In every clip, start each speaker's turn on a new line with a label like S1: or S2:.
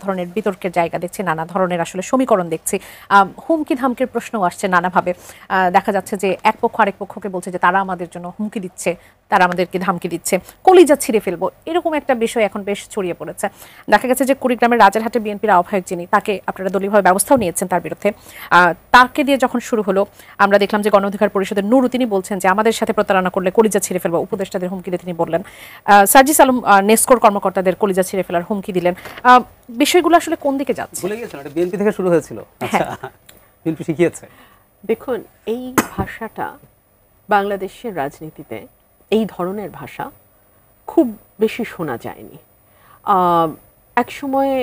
S1: ধরনের বিতর্কের জায়গা দেখছি, নানা ধরনের আসলে সমীকরণ দেখছি, হুমকি ধামকির প্রশ্নও আসছে নানাভাবে। দেখা যাচ্ছে যে এক পক্ষ আরেক পক্ষকে বলছে যে তারা আমাদের জন্য হুমকি দিচ্ছে, তারা আমাদেরকে ধামকি দিচ্ছে, কলিজা ছিঁড়ে ফেলবো, এরকম একটা বিষয় এখন বেশ ছড়িয়ে পড়েছে। দেখা গেছে যে কুড়িগ্রামের রাজারহাটে বিএনপির আহ্বায়ক যিনি, তাকে আপনারা দলীয়ভাবে ব্যবস্থাও নিয়েছেন তার বিরুদ্ধে, তাকে দিয়ে যখন শুরু হলো আমরা দেখলাম যে গণ অধিকার পরিষদের নুরু তিনি বলছেন যে আমাদের সাথে প্রতারণা করলে কলিজা ছিঁড়ে ফেলবো, উপদেষ্টাদের হুমকি দিয়ে তিনি বললেন। সার্জিস আলম নেসকোর কর্মকর্তাদের কলিজা ছিঁড়ে ফেলার হুমকি দিলেন। বিষয়গুলো আসলে কোন দিকে যাচ্ছে?
S2: ভুলে গেছেন এটা বিএনপি থেকে শুরু হয়েছিল। আচ্ছা, বিএনপি শিখিয়েছে।
S3: দেখুন, এই ভাষাটা বাংলাদেশের রাজনীতিতে, এই ধরনের ভাষা খুব বেশি শোনা যায়নি। এক সময়ে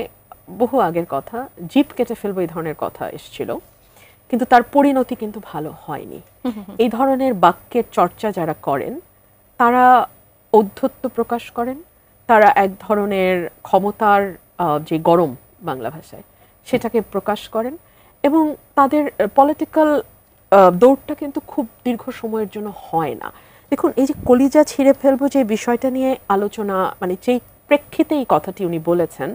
S3: বহু আগের কথা, জিপ কেটে ফেলবো এই ধরনের কথা এসেছিল, কিন্তু তার পরিণতি কিন্তু ভালো হয়নি। এই ধরনের বাক্যের চর্চা যারা করেন তারা ঔদ্ধত্য প্রকাশ করেন, তারা এক ধরনের ক্ষমতার যে গরম বাংলা ভাষায় সেটাকে প্রকাশ করেন, এবং তাদের পলিটিক্যাল দৌড়টা কিন্তু খুব দীর্ঘ সময়ের জন্য হয় না। দেখুন, এই যে কলিজা ছিঁড়ে ফেলবো যে বিষয়টা নিয়ে আলোচনা, মানে যেই প্রেক্ষিতে এই কথাটি উনি বলেছেন,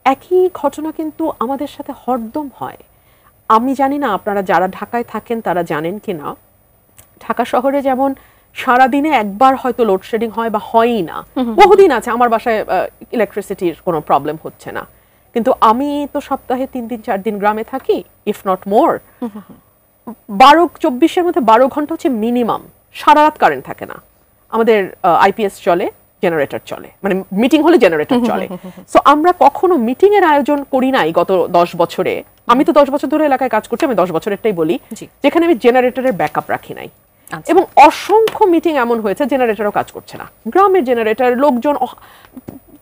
S3: একই ঘটনা কিন্তু আমাদের সাথে হরদম হয়। আমি জানি না আপনারা যারা ঢাকায় থাকেন তারা জানেন কি না, ঢাকা শহরে যেমন সারাদিনে একবার হয়তো লোডশেডিং হয় বা হয়ই না, বহুদিন আছে আমার বাসায় ইলেকট্রিসিটির কোনো প্রবলেম হচ্ছে না, কিন্তু আমি তো সপ্তাহে 3 দিন 4 দিন গ্রামে থাকি, ইফ নট মোর। 24-এর মধ্যে 12 ঘন্টা হচ্ছে মিনিমাম, সারা রাত কারেন্ট থাকে না। আমাদের আইপিএস চলে, জেনারেটর চলে, মানে মিটিং হলে জেনারেটর চলে। সো আমরা কখনো মিটিং এর আয়োজন করি নাই গত 10 বছরে। আমি তো 10 বছর ধরে এলাকায় কাজ করছি, আমি 10 বছরেরটাই বলি, যেখানে আমি জেনারেটরের ব্যাকআপ রাখি নাই। এবং অসংখ্য মিটিং এমন হয়েছে জেনারেটরও কাজ করছে না, গ্রামের জেনারেটর, লোকজন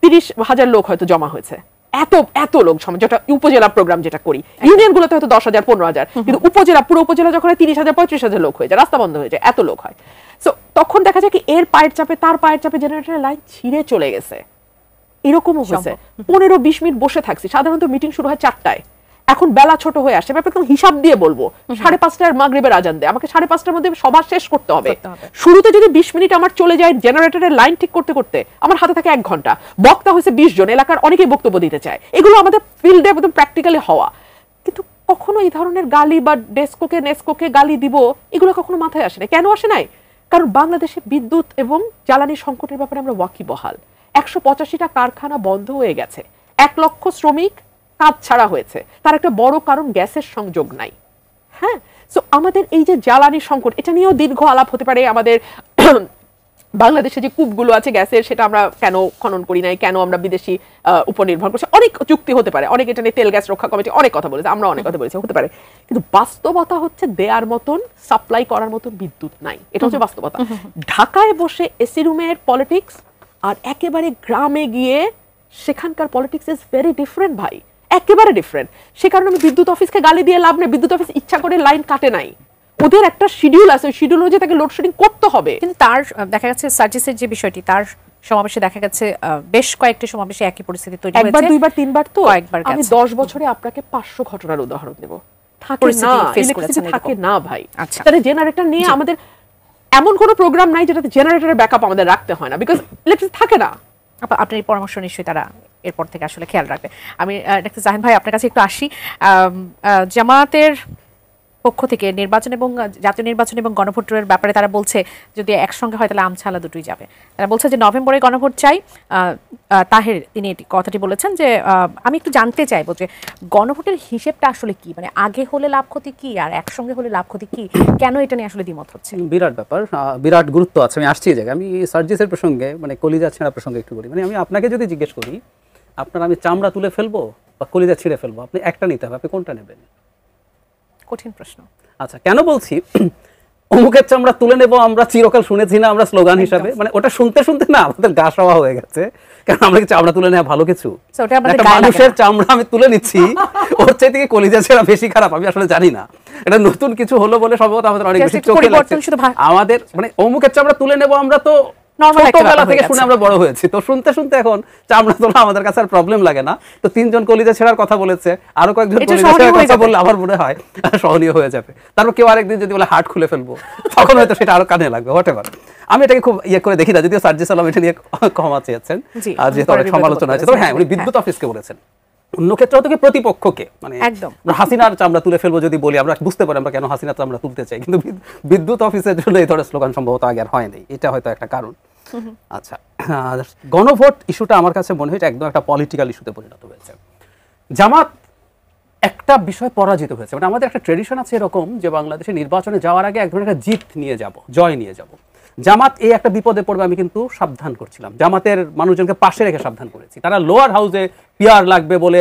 S3: 30,000 লোক হয়তো জমা হয়েছে, এত এত লোক সময়, যেটা উপজেলা প্রোগ্রাম যেটা করি, ইউনিয়ন গুলোতে হয়তো 10,000 15,000, কিন্তু উপজেলা, পুরো উপজেলা যখন 30,000 35,000 লোক হয়ে যায়, রাস্তা বন্ধ হয়ে যায়, এত লোক হয়। সো তখন দেখা যায় কি এর পায়ের চাপে তার পায়ের চাপে জেনারেটরের লাইন ছিঁড়ে চলে গেছে। এরকমও হয়েছে, 15-20 মিনিট বসে থাকছি। সাধারণত মিটিং শুরু হয় 4টায়, এখন বেলা ছোট হয়ে আসে, ব্যাপার একদম হিসাব দিয়ে বলবো, 5:30টার মাগরিবের আজান দেয়, আমাকে 5:30টার মধ্যে সভা শেষ করতে হবে। শুরুতে যদি 20 মিনিট আমার চলে যায় জেনারেটরের লাইন ঠিক করতে করতে, আমার হাতে থাকে 1 ঘন্টা। বক্তা হয়েছে 20 জন, এলাকার অনেকেই বক্তব্য দিতে চায়, এগুলো আমাদের ফিল্ডে একদম প্র্যাকটিক্যালি হওয়া, কিন্তু কখনো এই ধরনের গালি বা নেসকোকে গালি দিব, এগুলো কখনো মাথায় আসে না। কেন আসে নাই? কারণ বাংলাদেশে বিদ্যুৎ এবং জ্বালানি সংকটের ব্যাপারে আমরা ওয়াকিবহাল। 185টা কারখানা বন্ধ হয়ে গেছে, 1 লক্ষ শ্রমিক কাজ ছাড়া হয়েছে। তার একটা বড় কারণ গ্যাসের সংযোগ নাই। হ্যাঁ, সো আমাদের এই যে জ্বালানি সংকট, এটা নিয়েও দীর্ঘ আলাপ হতে পারে। আমাদের বাংলাদেশে যে কূপগুলো আছে গ্যাসের, সেটা আমরা কেন খনন করি নাই, কেন আমরা বিদেশি উপর নির্ভর করছি, অনেক যুক্তি হতে পারে। অনেক এটা নিয়ে তেল গ্যাস রক্ষা কমিটি অনেক কথা বলেছে, আমরা অনেক কথা বলেছি, হতে পারে। কিন্তু বাস্তবতা হচ্ছে দেয়ার মতন, সাপ্লাই করার মতন বিদ্যুৎ নাই, এটা হচ্ছে বাস্তবতা। ঢাকায় বসে এসি রুমের পলিটিক্স আর একেবারে গ্রামে গিয়ে সেখানকার পলিটিক্স ইজ ভেরি ডিফারেন্ট ভাই, একেবারে ডিফারেন্ট। সে কারণে আমি বিদ্যুৎ অফিসকে গালি দিয়ে লাভ নেই, বিদ্যুৎ অফিস ইচ্ছা করে লাইন কাটে নাই, ওদের একটা শিডিউল আছে, শিডিউল অনুযায়ী তাকে লোডশেডিং করতে হবে।
S1: কিন্তু তার দেখা যাচ্ছে সার্জিসের যে বিষয়টি, তার সমাবেশে দেখা গেছে বেশ কয়েকটি সমাবেশে একই পরিস্থিতি তৈরি হয়েছে,
S3: একবার দুইবার তিনবার তো
S1: কয়েকবার।
S3: আমি 10 বছরে আপনাকে 500 ঘটনার উদাহরণ দেব, থাকে না, ইলেকট্রিসিটি থাকে না ভাই। তাহলে জেনারেটর নিয়ে আমাদের এমন কোনো প্রোগ্রাম নাই যেটাতে জেনারেটরের ব্যাকআপ আমাদের রাখতে হয় না, বিকজ ইলেকট্রিসিটি থাকে না।
S1: আপনার এই পরামর্শ নিশ্চয়ই তারা এরপর থেকে আসলে খেয়াল রাখবে। আমি ডাক্তার জাহিন ভাই আপনার কাছে একটু আসি। জামায়াতের পক্ষ থেকে নির্বাচন এবং জাতীয় নির্বাচন এবং গণভোটের ব্যাপারে তারা বলছে যদি একসঙ্গে হয় তাহলে আমছালা দুটোই যাবে। তারা বলছে যে নভেম্বরে গণভোট চাই। তাহের তিনি এটি কথাটি বলেছেন যে আমি একটু জানতে চাইবো যে গণভোটের হিসেবটা আসলে কি, মানে আগে হলে লাভ ক্ষতি কি আর একসঙ্গে হলে লাভ ক্ষতি কি, কেন এটা নিয়ে আসলে দ্বিমত হচ্ছে?
S2: বিরাট ব্যাপার, বিরাট গুরুত্ব আছে। আমি আসছি এই জায়গায়, আমি সার্জিসের প্রসঙ্গে, মানে কলিজা ছেঁড়া প্রসঙ্গে একটু বলি। মানে আমি আপনাকে যদি জিজ্ঞেস করি আপনার আমি চামড়া তুলে ফেলবো বা কলিজা ছিঁড়ে ফেলবো, আপনি একটা নিতে হবে, আপনি কোনটা নেবেন?
S1: কঠিন প্রশ্ন।
S2: আচ্ছা, কেন বলছি অমুকের চামড়া তুলে নেবো আমরা চিরকাল শুনেছি না আমরা স্লোগান হিসাবে, মানে ওটা শুনতে শুনতে না আমাদের গা সওয়া হয়ে গেছে। কারণ আমরা কি চামড়া তুলে নেওয়া ভালো কিছু? মানুষের চামড়া আমি তুলে নিচ্ছি, ওর চাইতে কি কলিজা ছেঁড়া বেশি খারাপ? আমি আসলে জানি না, এটা নতুন কিছু হলো বলে সম্ভবত আমাদের অনেক বেশি চোখে লাগছে। আমাদের মানে অমুকের চামড়া তুলে নেবো আমরা তো ছোটবেলা থেকে শুনে আমরা বড় হয়েছি, তো শুনতে শুনতে এখন চামড়া তোলা আমাদের কাছে আর প্রবলেম লাগে না। তো 3 জন কলিজা ছেঁড়ার কথা বলেছে, আরো কয়েকজন কলিজা ছেঁড়ার কথা বললে আমার মনে হয় সহনীয় হয়ে যাবে। তারপর কেউ আরেকদিন যদি বলে হার্ট খুলে ফেলবো, তখন হয়তো সেটা আরো কানে লাগবে, হোয়াটএভার। আমি এটাকে খুব ইয়ে করে দেখি না, যদিও সার্জিস আলম এটা নিয়ে ক্ষমা চেয়েছেন, যেহেতু অনেক সমালোচনা আছে। তবে হ্যাঁ, উনি বিদ্যুৎ অফিসকে বলেছেন, অন্য ক্ষেত্রেও থেকে প্রতিপক্ষকে মানে একদম হাসিনার চামড়া তুলে ফেলবো যদি বলি, আমরা বুঝতে পারি আমরা কেন হাসিনার চামড়া তুলতে চাই, কিন্তু বিদ্যুৎ অফিসের জন্য এই ধরনের স্লোগান সম্ভবত আগে আর হয়নি, এটা হয়তো একটা কারণ। আচ্ছা, গণভোট ইস্যুটা আমার কাছে মনে হয় একদম একটা পলিটিক্যাল ইস্যুতে পরিণত হয়েছে। জামাত একটা বিষয় পরাজিত হয়েছে, মানে আমাদের একটা ট্রেডিশন আছে এরকম যে বাংলাদেশে নির্বাচনে যাওয়ার আগে এক ধরনের একটা জিত নিয়ে যাব, জয় নিয়ে যাব। জামাত এই একটা বিপদে পড়বে আমি কিন্তু সাবধান করছিলাম, জামাতের মানুষজনকে পাশে রেখে সাবধান করেছি। তারা লোয়ার হাউসে পিআর লাগবে বলে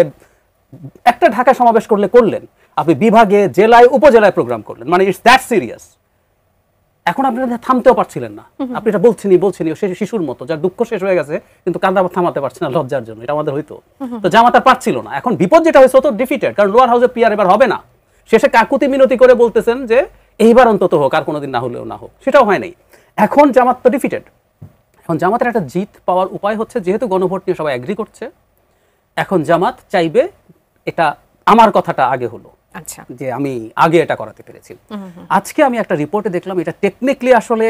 S2: একটা ঢাকা সমাবেশ করলেন, আপনি বিভাগে, জেলায়, উপজেলায় প্রোগ্রাম করলেন, মানে ইটস দ্যাট সিরিয়াস। এখন আপনারা থামতেও পারছিলেন না, আপনি এটা বলছেনই শিশুর মতো, যার দুঃখ শেষ হয়ে গেছে কিন্তু কান্না থামাতে পারছে না লজ্জার জন্য, এটা আমাদের হইতো। তো জামাত আর পারছিল না। এখন বিপদ যেটা হয়েছে তো ডিফিটেড, কারণ লোয়ার হাউসে পিআর এবার হবে না। শেষে কাকুতি মিনতি করে বলতেছেন যে এইবার অন্তত হোক, আর কোনোদিন না হলেও না হোক, সেটাও হয় নাই। এখন জামাত তো ডিফিটেড। এখন জামাতের একটা জিত পাওয়ার উপায় হচ্ছে, যেহেতু গণভোট নিয়ে সবাই এগ্রি করছে, এখন জামাত চাইবে এটা আমার কথাটা আগে হলো, আচ্ছা, যে আমি আগে এটা করাতে পেরেছি। আজকে আমি একটা রিপোর্টে দেখলাম এটা টেকনিক্যালি আসলে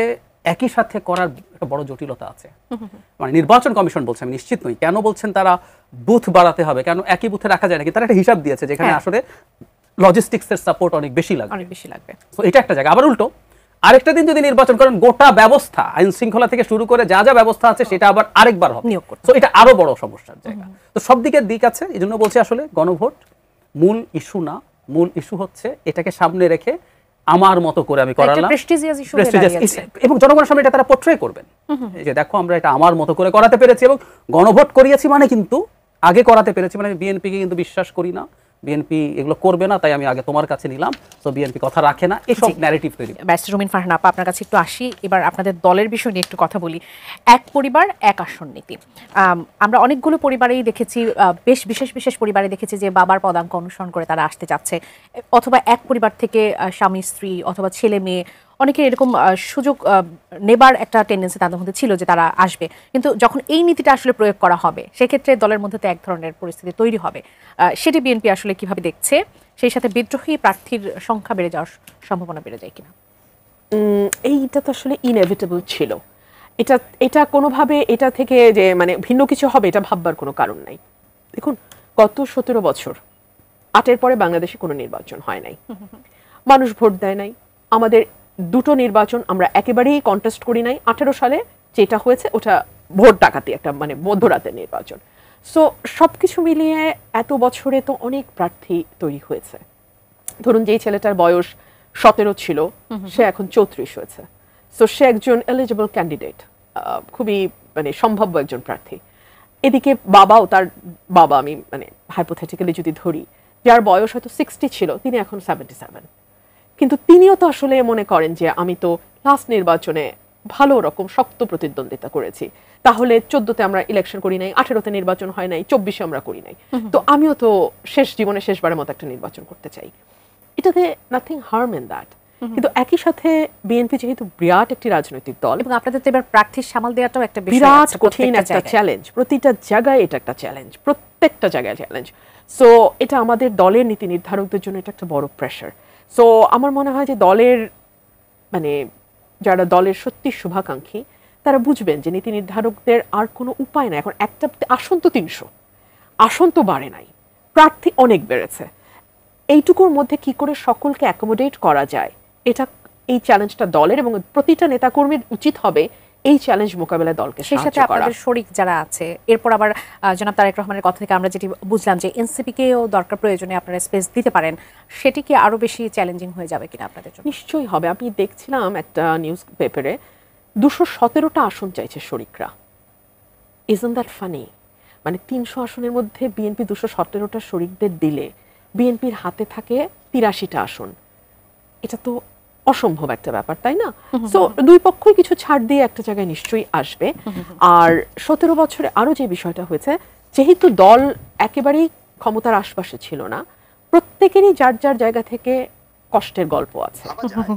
S2: একই সাথে করার একটা বড় জটিলতা আছে। মানে নির্বাচন কমিশন বলছে, আমি নিশ্চিত নই কেন বলছেন তারা বুথ বাড়াতে হবে, কেন একই বুথে রাখা যায় নাকি, তারা একটা হিসাব দিয়েছে যেখানে আসলে লজিস্টিক্সের সাপোর্ট অনেক বেশি লাগবে। তো এটা একটা জায়গা। আবার উল্টো আরেকটা দিন যদি নির্বাচন করেন, গোটা ব্যবস্থা আইন শৃঙ্খলা থেকে শুরু করে যা যা ব্যবস্থা আছে সেটা আবার আরেকবার হবে, তো এটা আরো বড় সমস্যার জায়গা। তো সব দিকের দিক আছে, এই জন্য বলছি আসলে গণভোট মূল ইস্যু না, মূল ইস্যু হচ্ছে এটাকে সামনে রেখে আমার মতো করে আমি করালাম, এবং জনগণের সামনে এটা তারা পোর্ট্রে করবেন যে দেখো আমরা এটা আমার মতো করে করাতে পেরেছি, এবং গণভোট করিয়েছি মানে কিন্তু আগে করাতে পেরেছি, মানে আমি বিএনপিকে কিন্তু বিশ্বাস করি না, বিএনপি এগুলো করবে না, তাই আমি আগে তোমার কাছে নিলাম, তো বিএনপি কথা রাখে না, এসব ন্যারেটিভ তৈরি।
S1: ব্যারিস্টার রুমিন ফারহান আপা, আপনার কাছে একটু আসি, এবার আপনাদের দলের বিষয় নিয়ে একটু কথা বলি। এক পরিবার এক আসন নীতি, আমরা অনেকগুলো পরিবারেই দেখেছি, বেশ বিশেষ পরিবারে দেখেছি যে বাবার পদাঙ্ক অনুসরণ করে তারা আসতে যাচ্ছে, অথবা এক পরিবার থেকে স্বামী স্ত্রী অথবা ছেলে মেয়ে অনেকে এরকম সুযোগ নেবার একটা টেন্ডেন্সি তাদের মধ্যে ছিল যে তারা আসবে, কিন্তু যখন এই নীতিটা আসলে প্রয়োগ করা হবে সেক্ষেত্রে দলের মধ্যে তো এক ধরনের পরিস্থিতি তৈরি হবে। সেটি বিএনপি আসলে কিভাবে দেখছে, সেই সাথে বিদ্রোহী প্রার্থীর সংখ্যা বেড়ে যাওয়ার সম্ভাবনা বেড়ে যায় কিনা?
S3: এইটা তো আসলে ইনএভিটেবল ছিল, এটা কোনোভাবে এটা থেকে যে মানে ভিন্ন কিছু হবে এটা ভাববার কোনো কারণ নাই। দেখুন, গত 17 বছর 8-এর পরে বাংলাদেশে কোনো নির্বাচন হয় নাই, মানুষ ভোট দেয় নাই। আমাদের দুটো নির্বাচন আমরা একেবারেই কন্টেস্ট করি নাই। 18 সালে যেটা হয়েছে ওটা ভোট ডাকাতি, একটা মানে মধ্যরাতের নির্বাচন। সো সবকিছু মিলিয়ে এত বছরে তো অনেক প্রার্থী তৈরি হয়েছে। ধরুন যেই ছেলেটার বয়স 17 ছিল সে এখন 34 হয়েছে, সো সে একজন এলিজিবল ক্যান্ডিডেট, খুবই মানে সম্ভাব্য একজন প্রার্থী। এদিকে বাবাও, তার বাবা আমি মানে হাইপোথেটিক্যালি যদি ধরি, যার বয়স হয়তো 60 ছিল, তিনি এখন 77, কিন্তু তিনিও তো আসলে মনে করেন যে আমি তো লাস্ট নির্বাচনে ভালো রকম শক্ত প্রতিদ্বন্দ্বিতা করেছি, তাহলে 14তে আমরা ইলেকশন করি নাই, 18তে নির্বাচন হয় নাই, 24-এ আমরা করি নাই, তো আমিও তো জীবনে শেষবারের মতো একটা নির্বাচন করতে চাই। এটাতে নাথিং হার্ম ইন দ্যাট। কিন্তু একই সাথে বিএনপি যেহেতু বিরাট একটি রাজনৈতিক দল,
S1: এবং আপনাদের তো এবার প্রার্থীর সামাল দেওয়াটাও একটা
S3: বিরাট কঠিন একটা চ্যালেঞ্জ, প্রতিটা জায়গায় এটা একটা চ্যালেঞ্জ, প্রত্যেকটা জায়গায় চ্যালেঞ্জ। সো এটা আমাদের দলের নীতি নির্ধারকদের জন্য এটা একটা বড় প্রেশার। সো আমার মনে হয় যে দলের মানে যারা দলের সত্যি শুভাকাঙ্ক্ষী তারা বুঝবেন যে নীতি নির্ধারকদের আর কোনো উপায় নাই। এখন একটা আসন তো 300, আসন তো বাড়ে নাই, প্রার্থী অনেক বেড়েছে, এইটুকুর মধ্যে কি করে সকলকে অ্যাকোমোডেট করা যায়, এটা এই চ্যালেঞ্জটা দলের, এবং প্রতিটা নেতাকর্মীর উচিত হবে এই চ্যালেঞ্জ মোকাবেলায় দলকে
S1: সেই সাথে আপনাদের শরিক যারা আছে। এরপর আবার জনাব তারেক রহমানের কথা থেকে আমরা যেটি বুঝলাম যে এনসিপিকেও দরকার প্রয়োজনে আপনারা স্পেস দিতে পারেন, সেটি কি আরো বেশি চ্যালেঞ্জিং হয়ে যাবে কিনা আপনাদের জন্য?
S3: নিশ্চয়ই হবে। আমি দেখছিলাম একটা নিউজ পেপারে 217টা আসন চাইছে শরিকরা। Isn't that funny? মানে 300 আসনের মধ্যে বিএনপি 217টা শরিকদের দিলে বিএনপির হাতে থাকে 83টা আসন। এটা তো অসম্ভব একটা ব্যাপার, তাই না? সো দুই পক্ষই কিছু ছাড় দিয়ে একটা জায়গায় নিশ্চয়ই আসবে। আর 17 বছরে আরো যে বিষয়টা হয়েছে, যেহেতু দল একেবারেই ক্ষমতার আশপাশে ছিল না, প্রত্যেকেরই যার যার জায়গা থেকে কষ্টের গল্প আছে,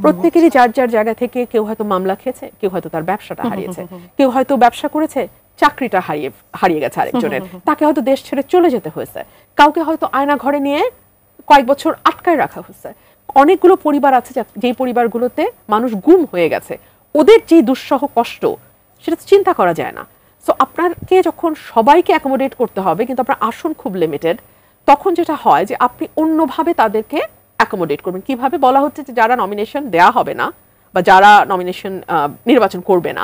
S3: প্রত্যেকেরই যার যার জায়গা থেকে, কেউ হয়তো মামলা খেয়েছে, কেউ হয়তো তার ব্যবসাটা হারিয়েছে, কেউ হয়তো ব্যবসা করেছে চাকরিটা হারিয়ে গেছে আরেকজনের, তাকে হয়তো দেশ ছেড়ে চলে যেতে হয়েছে, কাউকে হয়তো আয়না ঘরে নিয়ে কয়েক বছর আটকায় রাখা হয়েছে। অনেকগুলো পরিবার আছে যেই পরিবারগুলোতে মানুষ গুম হয়ে গেছে, ওদের যে দুঃসহ কষ্ট সেটা চিন্তা করা যায় না। সো আপনাকে যখন সবাইকে অ্যাকোমোডেট করতে হবে, কিন্তু আপনার আসন খুব লিমিটেড, তখন যেটা হয় যে আপনি অন্যভাবে তাদেরকে অ্যাকোমোডেট করবেন। কিভাবে? বলা হচ্ছে যে যারা নমিনেশন দেয়া হবে না বা যারা নমিনেশন নির্বাচন করবে না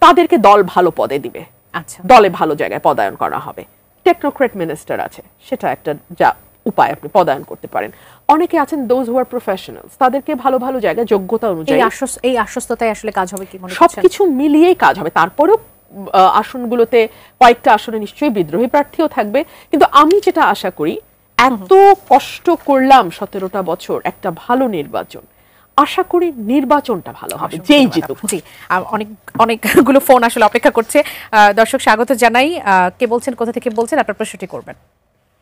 S3: তাদেরকে দল ভালো পদে দিবে,
S1: আচ্ছা,
S3: দলে ভালো জায়গায় পদায়ন করা হবে। টেকনোক্রেট মিনিস্টার আছে, সেটা একটা যা উপায় আপনি পদায়ন করতে পারেন। অনেকে আছেন দোজ হু আর প্রফেশনালস, তাদেরকে ভালো ভালো জায়গায় যোগ্যতা অনুযায়ী
S1: এই আশ্বস্ততায় আসলে কাজ হবে কি মনে করছেন?
S3: সবকিছু মিলিয়েই কাজ হবে। তারপরেও আসনগুলোতে কয়েকটা আসনে নিশ্চয়ই বিদ্রোহী প্রার্থীও থাকবে, কিন্তু আমি যেটা আশা করি, এত কষ্ট করলাম 17টা বছর একটা ভালো নির্বাচন, আশা করি নির্বাচনটা ভালো হবে, যেই জিতুক।
S1: জি, অনেকগুলো ফোন আসলে অপেক্ষা করছে। দর্শক স্বাগত জানাই। কে বলছেন, কোথা থেকে বলছেন, আপনার প্রশ্নটি করবেন।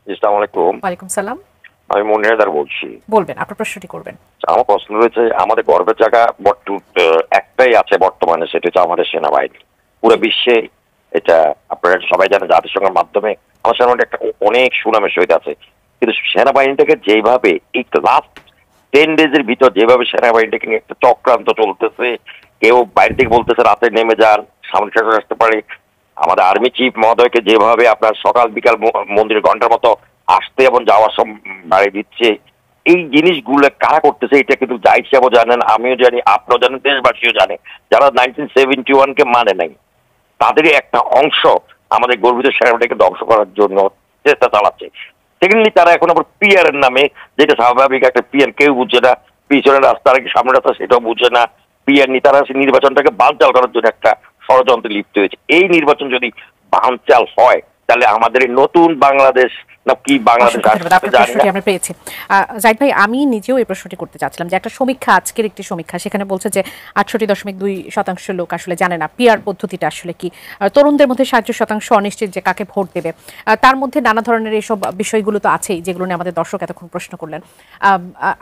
S4: আসসালামু আলাইকুম।
S1: ওয়ালাইকুম সালাম।
S4: আমি মনিরাদার বলছি।
S1: বলবেন, আপনার প্রশ্নটি করবেন।
S4: আমার প্রশ্ন রয়েছে, আমাদের গর্বের জায়গা একটাই আছে বর্তমানে, সেটা হচ্ছে আমাদের সেনাবাহিনী। পুরো বিশ্বে এটা আপনারা সবাই জানেন, জাতিসংঘের মাধ্যমে আমার সেনাবাহিনী একটা অনেক সুনামের সহিত আছে। কিন্তু সেনাবাহিনীটাকে যেভাবে এই লাস্ট 10 ডেজের ভিতর যেভাবে সেনাবাহিনীটাকে নিয়ে একটা চক্রান্ত চলতেছে, কেউ বাইরে থেকে বলতেছে রাতে নেমে যান, সামনে শেষ আসতে পারে। আমাদের আর্মি চিফ মহোদয়কে যেভাবে আপনার সকাল বিকাল মন্দিরের ঘন্টার মতো আসতে এবং যাওয়ার সব বাড়িয়ে দিচ্ছে, এই জিনিসগুলো কারা করতেছে এটা কিন্তু জাহিদ সাহেবও জানেন, আমিও জানি, আপনিও জানেন, দেশবাসীও জানে। যারা 1971-কে মানে নাই, তাদেরই একটা অংশ আমাদের গর্বিত সেনাবাহিনীকে ধ্বংস করার জন্য চেষ্টা চালাচ্ছে। সেকেন্ডলি তারা এখন আবার পিআর এর নামে, যেটা স্বাভাবিক একটা পিআর কেউ বুঝছে না, পিছনের রাস্তা নাকি সামনের রাস্তা সেটাও বুঝছে না, পিআর নি তারা নির্বাচনটাকে বানচাল করার জন্য একটা ষড়যন্ত্রে লিপ্ত হয়েছে। এই নির্বাচন যদি বানচাল হয় তাহলে আমাদের এই নতুন বাংলাদেশ না কি বাংলাদেশ
S1: আমরা পেয়েছি। জাহিদ ভাই, আমি নিজেও এই প্রশ্নটি করতে চাচ্ছিলাম যে একটা সমীক্ষা, আজকের একটি সমীক্ষা, সেখানে বলছে যে 68.2% লোক আসলে জানে না পিআর পদ্ধতিটা আসলে কি। তরুণদের মধ্যে 60% অনিশ্চিত যে কাকে ভোট দেবে। তার মধ্যে নানা ধরনের এইসব বিষয়গুলো তো আছেই, যেগুলো নিয়ে আমাদের দর্শক এতক্ষণ প্রশ্ন করলেন।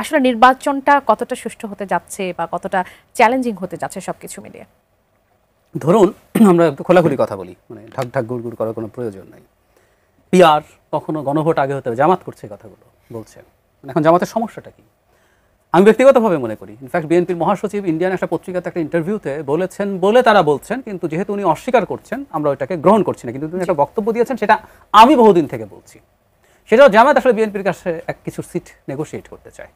S1: আসলে নির্বাচনটা কতটা সুষ্ঠু হতে যাচ্ছে বা কতটা চ্যালেঞ্জিং হতে যাচ্ছে সবকিছু মিলিয়ে?
S2: ধরুন, আমরা একটু খোলাখুলি কথা বলি, মানে ঢাক ঢাক গুড় গুড় করার কোনো প্রয়োজন নাই। পিআর কখনো গণভোট আগে হতে হবে, জামাত করছে কথাগুলো বলছে। এখন জামাতের সমস্যাটা কি আমি ব্যক্তিগতভাবে মনে করি, ইনফ্যাক্ট বিএনপির মহাসচিব ইন্ডিয়ান একটা পত্রিকাতে একটা ইন্টারভিউতে বলেছেন বলে তারা বলছেন, কিন্তু যেহেতু উনি অস্বীকার করছেন আমরা ওইটাকে গ্রহণ করছি না, কিন্তু উনি একটা বক্তব্য দিয়েছেন, সেটা আমি বহুদিন থেকে বলছি। সেটাও জামাত আসলে বিএনপির কাছে কিছু সিট নেগোশিয়েট করতে চায়।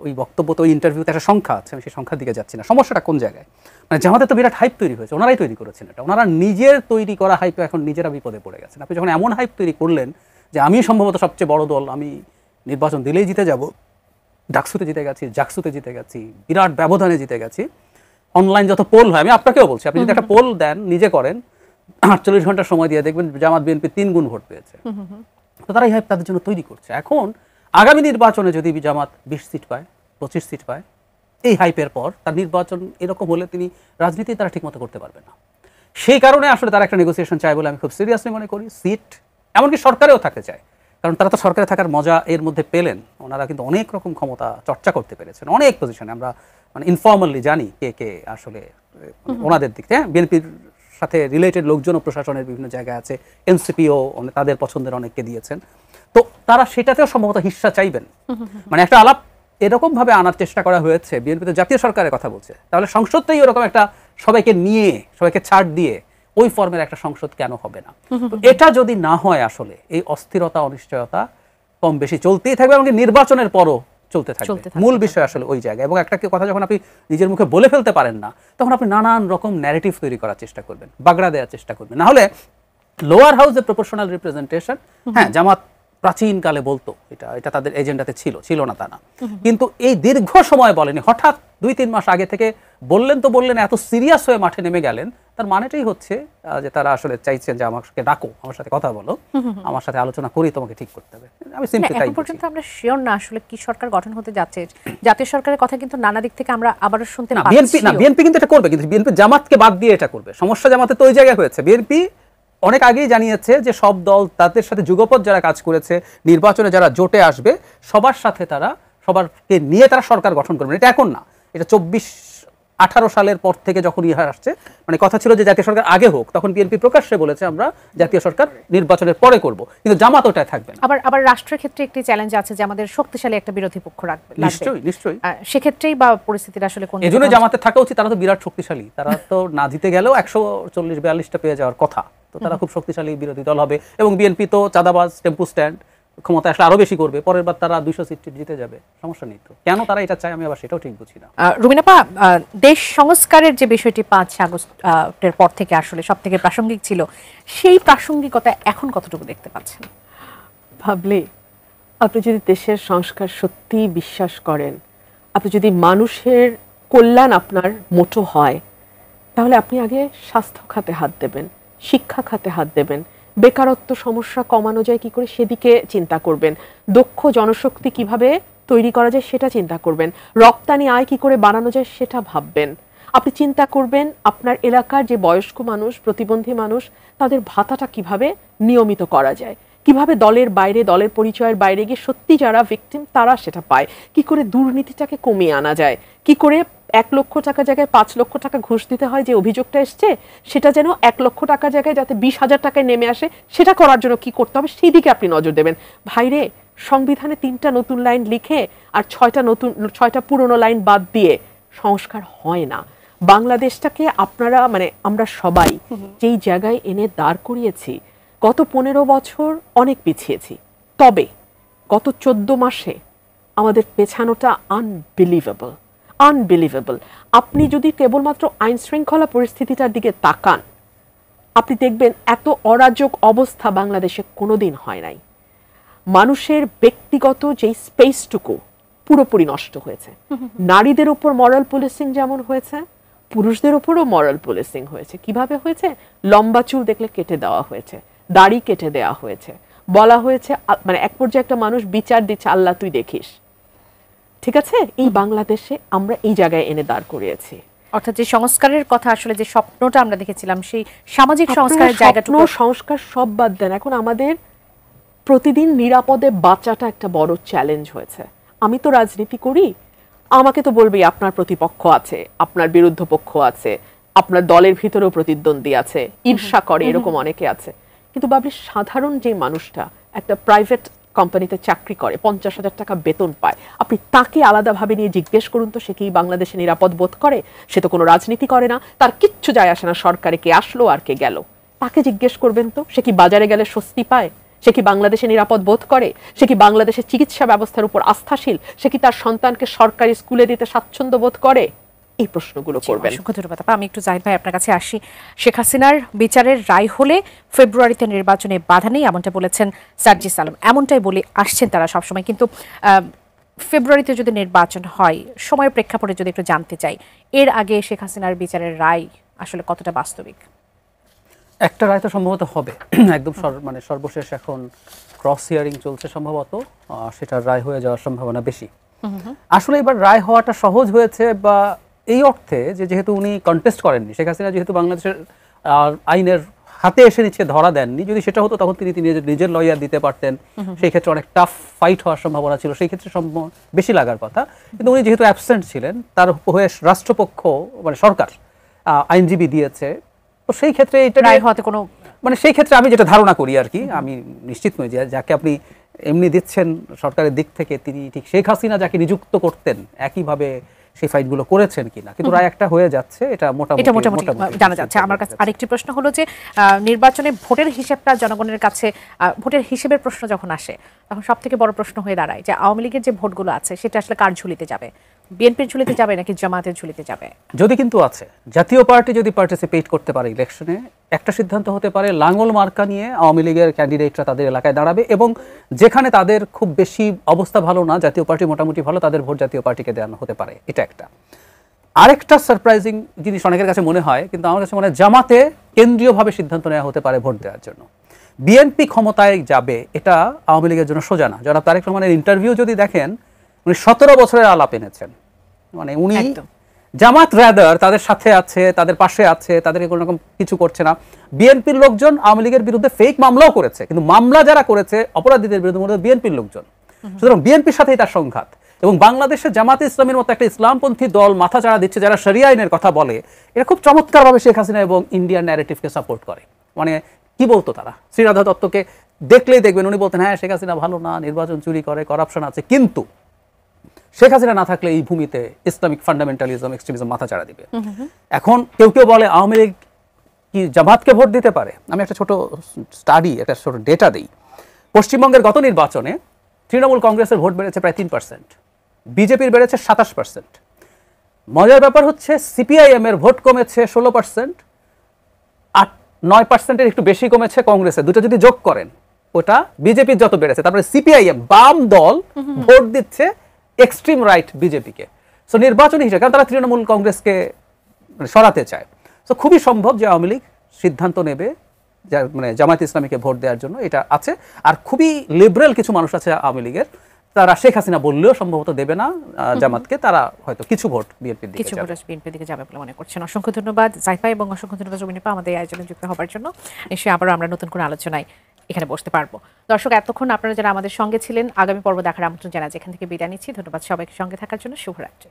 S2: ওই বক্তব্য তো ওই ইন্টারভিউতে একটা সংখ্যা আছে, আমি সেই সংখ্যার দিকে যাচ্ছি না। সমস্যাটা কোন জায়গায়? মানে জামাতে তো বিরাট হাইপ তৈরি হয়েছে, ওনারাই তৈরি করেছেন এটা, ওনারা নিজের তৈরি করা হাইপে এখন নিজেরা বিপদে পড়ে গেছেন। আপনি যখন এমন হাইপ তৈরি করলেন যে আমি সম্ভবত সবচেয়ে বড় দল, আমি নির্বাচন দিলেই জিতে যাব, ডাকসুতে জিতে গেছি, জাকসুতে জিতে গেছি, বিরাট ব্যবধানে জিতে গেছি, অনলাইন যত পোল হয়, আমি আপনাকেও বলছি, আপনি যদি একটা পোল দেন, নিজে করেন, 48 ঘন্টা সময় দিয়ে দেখবেন জামাত বিএনপি 3 গুণ ভোট পেয়েছে। তো তারা এই হাইপ তাদের জন্য তৈরি করছে। এখন আগামী নির্বাচনে যদি জামাত 20 সিট পায়, 25 সিট পায়, এই হাইপের পর তার নির্বাচন এরকম হলে তিনি রাজনীতি তারা ঠিকমতো করতে পারবে না। সেই কারণে আসলে তারা একটা নেগোসিয়েশন চায় বলে আমি খুব সিরিয়াসলি মনে করি। সিট এমনকি সরকারেও থাকতে চায়, কারণ তারা তো সরকারে থাকার মজা এর মধ্যে পেলেন। ওনারা কিন্তু অনেক রকম ক্ষমতা চর্চা করতে পেরেছেন অনেক পজিশনে। আমরা মানে ইনফর্মালি জানি কে কে আসলে ওনাদের দিক থেকে, বিএনপির সাথে রিলেটেড লোকজনও প্রশাসনের বিভিন্ন জায়গায় আছে, এনসিপিও তাদের পছন্দের অনেককে দিয়েছেন। তো তারা সেটাতেও সম্ভবত হিস্সা চাইবেন। মানে একটা আলাপ এরকম ভাবে আনার চেষ্টা করা হয়েছে, বিএনপি তো জাতীয় সরকারের কথা বলছে, তাহলে সংসদটাই ওরকম একটা সবাইকে নিয়ে, সবাইকে ছাড় দিয়ে ওই ফর্মের একটা সংসদ কেন হবে না? এটা যদি না হয়, আসলে এই অস্থিরতা অনিশ্চয়তা কম বেশি চলতেই থাকবে, এমনকি নির্বাচনের পরও চলতে থাকবে। মূল বিষয় আসলে ওই জায়গায়। এবং একটা কথা যখন আপনি নিজের মুখে বলে ফেলতে পারেন না, তখন আপনি নানান রকম ন্যারেটিভ তৈরি করার চেষ্টা করবেন, বাগড়া দেওয়ার চেষ্টা করবেন। না হলে লোয়ার হাউসে প্রপোর্শনাল রিপ্রেজেন্টেশন, হ্যাঁ জামাত প্রাচীনকালে বলতো এটা তাদের এজেন্ডাতে ছিল না তা না, কিন্তু এই দীর্ঘ সময় বলেনি, হঠাৎ 2-3 মাস আগে থেকে বললেন তো বললেন, এত সিরিয়াস হয়ে মাঠে নেমে গেলেন। তার মানেটাই হচ্ছে যে তারা আসলে চাইছেন যে আমাকে ডাকো, আমার সাথে কথা বলো, আমার সাথে আলোচনা করি, তোমাকে ঠিক করতে হবে। আমি সিম্পলি তাই।
S1: এখন পর্যন্ত আমরা শিওর না আসলে কি সরকার গঠন হতে যাচ্ছে। জাতীয় সরকারের কথা কিন্তু নানা দিক থেকে আমরা আবারও শুনতে পাচ্ছি।
S2: বিএনপি কিন্তু এটা করবে, কিন্তু বিএনপি জামাতকে বাদ দিয়ে এটা করবে। সমস্যা জামাতে তো ওই জায়গায় হয়েছে। বিএনপি অনেক আগেই জানিয়েছে যে সব দল তাদের সাথে যুগপৎ যারা কাজ করেছে, নির্বাচনে যারা জোটে আসবে, সবার সাথে তারা সবারকে নিয়ে তারা সরকার গঠন করবে। এটা এখন না, এটা 24-18 সালের পর থেকে যখন ইহা আসছে, মানে কথা ছিল যে জাতীয় সরকার আগে হোক, তখন বিএনপি প্রকাশ্যে বলেছে আমরা জাতীয় সরকার নির্বাচনের পরে করব, কিন্তু জামাত ওটাই থাকবে না।
S1: আবার রাষ্ট্রের ক্ষেত্রে একটি চ্যালেঞ্জ আছে যে আমাদের শক্তিশালী একটা বিরোধী পক্ষ রাখবে।
S2: নিশ্চয়ই
S1: সেক্ষেত্রেই বা পরিস্থিতির আসলে কোন,
S2: এজন্য জামাতে থাকা উচিত। তারা তো বিরাট শক্তিশালী, তারা তো না জিতে গেলেও 140-42টা পেয়ে যাওয়ার কথা, তো তারা খুব শক্তিশালী বিরোধী দল হবে। এবং বিএনপি তো চাঁদাবাজ, টেম্পু স্ট্যান্ড, ক্ষমতা আসলে আরো বেশি করবে, পরের বার তারা 200 সিট জিতে যাবে, সমস্যা নেই তো। কেন তারা এটা চায় আমি আবার সেটাও ঠিক বুঝি না।
S1: রুমিনাপা, দেশ সংস্কারের যে বিষয়টি 5 আগস্টের পর থেকে আসলে সব থেকে প্রাসঙ্গিক ছিল, সেই প্রাসঙ্গিকতা এখন কতটুকু দেখতে পাচ্ছেন?
S3: ভাবলে আপনি যদি দেশের সংস্কার সত্যি বিশ্বাস করেন, আপনি যদি মানুষের কল্যাণ আপনার মোটো হয়, তাহলে আপনি আগে স্বাস্থ্য খাতে হাত দেবেন, শিক্ষা খাতে হাত দেবেন, বেকারত্ব সমস্যা কমানো যায় কি করে সেদিকে চিন্তা করবেন, দক্ষ জনশক্তি কিভাবে তৈরি করা যায় সেটা চিন্তা করবেন, রপ্তানি আয় কি করে বাড়ানো যায় সেটা ভাববেন। আপনি চিন্তা করবেন আপনার এলাকার যে বয়স্ক মানুষ, প্রতিবন্ধী মানুষ, তাদের ভাতাটা কিভাবে নিয়মিত করা যায়, কিভাবে দলের বাইরে, দলের পরিচয়ের বাইরে গিয়ে সত্যি যারা ভিকটিম তারা সেটা পায়, কি করে দুর্নীতিটাকে কমিয়ে আনা যায়, কি করে 1 লক্ষ টাকা জায়গায় 5 লক্ষ টাকা ঘুষ দিতে হয় যে অভিযোগটা এসছে, সেটা যেন 1 লক্ষ টাকা জায়গায় যাতে 20,000 টাকায় নেমে আসে, সেটা করার জন্য কি করতে হবে সেই দিকে আপনি নজর দেবেন। ভাইরে, সংবিধানে 3টা নতুন লাইন লিখে আর 6টা পুরনো লাইন বাদ দিয়ে সংস্কার হয় না। বাংলাদেশটাকে আপনারা মানে আমরা সবাই যেই জায়গায় এনে দাঁড় করিয়েছি, গত 15 বছর অনেক পিছিয়েছি, তবে গত 14 মাসে আমাদের পেছানোটা আনবিলিভেবল। আপনি যদি কেবলমাত্র আইন শৃঙ্খলা পরিস্থিতিটার দিকে তাকান, আপনি দেখবেন এত অরাজক অবস্থা বাংলাদেশে কোনোদিন হয় নাই। মানুষের ব্যক্তিগত যেই স্পেসটুকু পুরোপুরি নষ্ট হয়েছে। নারীদের উপর মরাল পুলিশিং যেমন হয়েছে, পুরুষদের উপরও মরাল পুলিশিং হয়েছে। কিভাবে হয়েছে? লম্বা চুল দেখলে কেটে দেওয়া হয়েছে, দাড়ি কেটে দেওয়া হয়েছে, বলা হয়েছে মানে এক পর্যায়ে একটা মানুষ বিচার দিচ্ছে, আল্লাহ তুই দেখিস। ঠিক আছে, এই বাংলাদেশে আমরা এই জায়গায় এনে দাঁড় করিয়েছি।
S1: অর্থাৎ যে সংস্কারের কথা আসলে যে স্বপ্নটা আমরা দেখেছিলাম, সেই সামাজিক সংস্কারের জায়গাটুকু,
S3: সংস্কার সব বাদ দেন, এখন আমাদের প্রতিদিন নিরাপদে বাঁচাটা একটা বড় চ্যালেঞ্জ হয়েছে। আমি তো রাজনীতি করি, আমাকে তো বলবেই আপনার প্রতিপক্ষ আছে, আপনার বিরুদ্ধ পক্ষ আছে, আপনার দলের ভিতরেও প্রতিদ্বন্দ্বী আছে, ঈর্ষা করে, এরকম অনেকে আছে। কিন্তু বাবলি সাধারণ যে মানুষটা একটা প্রাইভেট কোম্পানিতে চাকরি করে, 50,000 টাকা বেতন পায়, আপনি তাকে আলাদাভাবে নিয়ে জিজ্ঞেস করুন তো সে কি বাংলাদেশে নিরাপদ বোধ করে? সে তো কোনো রাজনীতি করে না, তার কিচ্ছু যায় আসে না সরকারে কে আসলো আর কে গেল। তাকে জিজ্ঞেস করবেন তো সে কি বাজারে গেলে স্বস্তি পায়? সে কি বাংলাদেশে নিরাপদ বোধ করে? সে কি বাংলাদেশের চিকিৎসা ব্যবস্থার উপর আস্থাশীল? সে কি তার সন্তানকে সরকারি স্কুলে দিতে স্বাচ্ছন্দ্য বোধ করে? এই প্রশ্নগুলো করবেন।
S1: আমি একটু জাহিদ ভাই আপনার কাছে আসি। শেখ হাসিনার বিচারের রায় হলে ফেব্রুয়ারিতে নির্বাচনে বাধা নেই, এমনটা বলেছেন সার্জিস আলম, এমনটাই বলে আসছেন তারা সবসময়। কিন্তু ফেব্রুয়ারিতে যদি নির্বাচন হয়, সময়ের প্রেক্ষাপটে যদি একটু জানতে চাই, এর আগে শেখ হাসিনার বিচারের রায় আসলে কতটা বাস্তবিক?
S2: একটা রায় তো সম্ভবত হবে, একদম মানে সর্বশেষ এখন ক্রস হিয়ারিং চলছে, সম্ভবত সেটার রায় হয়ে যাওয়ার সম্ভাবনা বেশি। আসলে এবার রায় হওয়াটা সহজ হয়েছে বা এই অর্থে যে যেহেতু উনি কন্টেস্ট করেননি, শেখ হাসিনা যেহেতু বাংলাদেশের আইনের হাতে এসে নিচ্ছে, ধরা দেননি, যদি সেটা হতো তখন তিনি নিজের লয়ার দিতে পারতেন, সেই ক্ষেত্রে অনেক টাফ ফাইট হওয়ার সম্ভাবনা ছিল, সেই ক্ষেত্রে বেশি লাগার কথা। কিন্তু উনি যেহেতু অ্যাবসেন্ট ছিলেন, তার হয়ে রাষ্ট্রপক্ষ মানে সরকার আইনজীবী দিয়েছে, তো সেই ক্ষেত্রে এটা
S1: রায় হওয়াতে কোনো
S2: মানে সেই ক্ষেত্রে আমি যেটা ধারণা করি আর কি, আমি নিশ্চিত নই যে যাকে আপনি এমনি দিচ্ছেন সরকারের দিক থেকে তিনি ঠিক শেখ হাসিনা যাকে নিযুক্ত করতেন একইভাবে সেই ফাইটগুলো করেছেন কিনা, কিন্তু রায় একটা হয়ে যাচ্ছে, এটা মোটামুটি
S1: জানা যাচ্ছে। আমার কাছে আরেকটি প্রশ্ন হলো যে নির্বাচনে ভোটের হিসেবটা জনগণের কাছে, ভোটের হিসেবের প্রশ্ন যখন আসে তখন সব থেকে বড় প্রশ্ন হয়ে দাঁড়ায় যে আওয়ামী লীগের যে ভোটগুলো আছে সেটা আসলে কার ঝুলিতে যাবে? বিএনপির ঝুলিতে যাবে নাকি জামাতের ঝুলিতে যাবে?
S2: যদি কিন্তু আছে জাতীয় পার্টি যদি পার্টিসিপেট করতে পারে ইলেকশনে, একটা সিদ্ধান্ত হতে পারে লাঙ্গল মার্কা নিয়ে আওয়ামী লীগের ক্যান্ডিডেটরা তাদের এলাকায় দাঁড়াবে, এবং যেখানে তাদের খুব বেশি অবস্থা ভালো না, জাতীয় পার্টি মোটামুটি ভালো, তাদের ভোট জাতীয় পার্টিকে দেওয়া হতে পারে। এটা একটা। আরেকটা সারপ্রাইজিং জিনিস অনেকের কাছে মনে হয়, কিন্তু আমার কাছে মনে হয় জামাতে কেন্দ্রীয়ভাবে সিদ্ধান্ত নেওয়া হতে পারে ভোট দেওয়ার জন্য। বিএনপি ক্ষমতায় যাবে এটা আওয়ামী লীগের জন্য সোজা না। জনাব তারেক রহমানের ইন্টারভিউ যদি দেখেন, উনি 17 বছরের আলাপ এনেছেন, মানে উনি জামাত রাদার তাদের সাথে আছে, তাদের পাশে আছে, তাদেরকে কোনো রকম কিছু করছে না। বিএনপির লোকজন আওয়ামী লীগের বিরুদ্ধে ফেক মামলাও করেছে, কিন্তু মামলা যারা করেছে অপরাধীদের বিরুদ্ধে বিএনপির লোকজন, সুতরাং বিএনপির সাথেই তার সংঘাত। এবং বাংলাদেশে জামাতে ইসলামের মতো একটা ইসলামপন্থী দল মাথা চাড়া দিচ্ছে যারা শরিয়া আইনের কথা বলে, এরা খুব চমৎকারভাবে শেখ হাসিনা এবং ইন্ডিয়ান ন্যারেটিভকে সাপোর্ট করে। মানে কি বলতো তারা, শ্রীরাধা দত্তকে দেখলেই দেখবেন উনি বলতেন হ্যাঁ শেখ হাসিনা ভালো না, নির্বাচন চুরি করে, করাপশন আছে, কিন্তু শেখ হাসিনা না থাকলে এই ভূমিতে ইসলামিক ফান্ডামেন্টালিজম, এক্সট্রিমিজম মাথা চাড়া দিবে। এখন কেউ কেউ বলে আওয়ামী লীগ কি জামাতকে ভোট দিতে পারে। আমি একটা ছোট স্টাডি, একটা ছোট ডেটা দিই। পশ্চিমবঙ্গের গত নির্বাচনে তৃণমূল কংগ্রেসের ভোট বেড়েছে প্রায় 3%, বিজেপির বেড়েছে 27%। মজার ব্যাপার হচ্ছে সিপিআইএম এর ভোট কমেছে 16%, 9%-এর একটু বেশি কমেছে কংগ্রেসের। দুটো যদি যোগ করেন ওটা বিজেপির যত বেড়েছে, তারপরে সিপিআইএম বাম দল ভোট দিচ্ছে এক্সট্রিম রাইট বিজেপিকে। সো নির্বাচনী হিসেবে, কারণ তারা তৃণমূল কংগ্রেসকে সরাতে চায়, সো খুবই সম্ভব যে আওয়ামী লীগ সিদ্ধান্ত নেবে মানে জামায়াত ইসলামীকে ভোট দেওয়ার জন্য, এটা আছে। আর খুবই লিবারেল কিছু মানুষ আছে আওয়ামী লীগের, তারা শেখ হাসিনা বললেও সম্ভবত দেবে না জামাতকে, তারা হয়তো কিছু ভোট বিএনপির দিকে
S1: কিছু ভোট বিএনপির দিকে যাবে বলে মনে করছেন। অসংখ্য ধন্যবাদ জাইফা এবং অসংখ্য ধন্যবাদ জমিনীপা আমাদের আয়োজনে যুক্ত হওয়ার জন্য। নিশ্চয়ই আবারও আমরা নতুন কোনো আলোচনায় এখানে বসতে পারবো। দর্শক, এতক্ষণ আপনারা যারা আমাদের সঙ্গে ছিলেন, আগামী পর্ব দেখার আমন্ত্রণ জানাচ্ছি। এখান থেকে বিদায় নিচ্ছি। ধন্যবাদ সবাইকে সঙ্গে থাকার জন্য। শুভরাত্রি।